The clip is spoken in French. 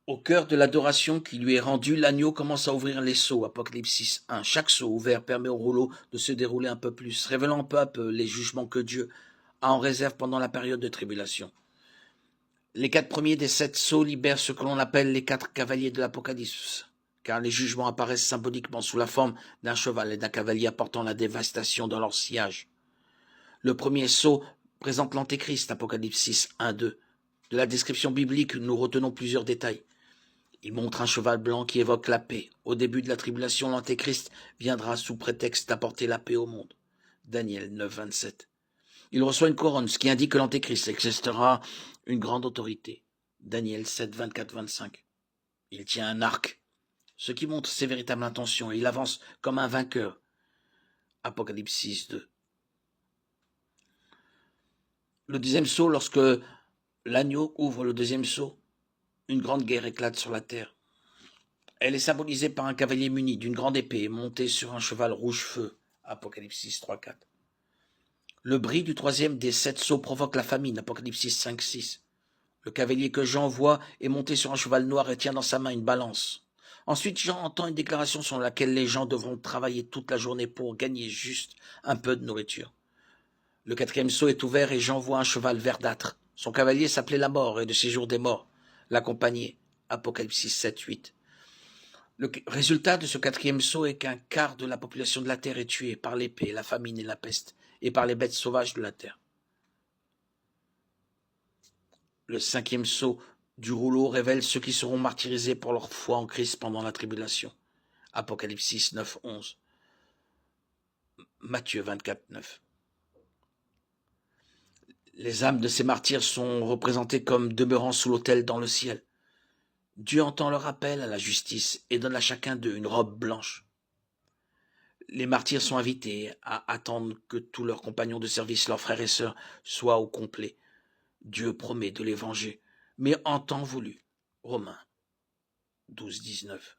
Au cœur de l'adoration qui lui est rendue, l'agneau commence à ouvrir les sceaux, Apocalypse 6:1. Chaque sceau ouvert permet au rouleau de se dérouler un peu plus, révélant peu à peu les jugements que Dieu a en réserve pendant la période de tribulation. Les 4 premiers des 7 sceaux libèrent ce que l'on appelle les 4 cavaliers de l'Apocalypse, car les jugements apparaissent symboliquement sous la forme d'un cheval et d'un cavalier apportant la dévastation dans leur sillage. Le premier sceau présente l'Antéchrist, Apocalypse 6:1-2. De la description biblique, nous retenons plusieurs détails. Il montre un cheval blanc qui évoque la paix. Au début de la tribulation, l'Antéchrist viendra sous prétexte d'apporter la paix au monde. Daniel 9:27. Il reçoit une couronne, ce qui indique que l'Antéchrist exercera une grande autorité. Daniel 7:24-25. Il tient un arc, ce qui montre ses véritables intentions, et il avance comme un vainqueur. Apocalypse 6:2. Le deuxième sceau, lorsque l'agneau ouvre le deuxième sceau, une grande guerre éclate sur la terre. Elle est symbolisée par un cavalier muni d'une grande épée monté sur un cheval rouge-feu. Apocalypse 6:3-4. Le bruit du troisième des 7 sceaux provoque la famine. Apocalypse 5:6. Le cavalier que Jean voit est monté sur un cheval noir et tient dans sa main une balance. Ensuite, Jean entend une déclaration selon laquelle les gens devront travailler toute la journée pour gagner juste un peu de nourriture. Le quatrième sceau est ouvert et Jean voit un cheval verdâtre. Son cavalier s'appelait la mort et de séjour des morts l'accompagnait. Apocalypse 7:8. Le résultat de ce quatrième sceau est qu'un quart de la population de la terre est tuée par l'épée, la famine et la peste, et par les bêtes sauvages de la terre. Le cinquième sceau du rouleau révèle ceux qui seront martyrisés pour leur foi en Christ pendant la tribulation. Apocalypse 6, 9, 11. Matthieu 24, 9. Les âmes de ces martyrs sont représentées comme demeurant sous l'autel dans le ciel. Dieu entend leur appel à la justice et donne à chacun d'eux une robe blanche. Les martyrs sont invités à attendre que tous leurs compagnons de service, leurs frères et sœurs, soient au complet. Dieu promet de les venger, mais en temps voulu. Romains 12, 19.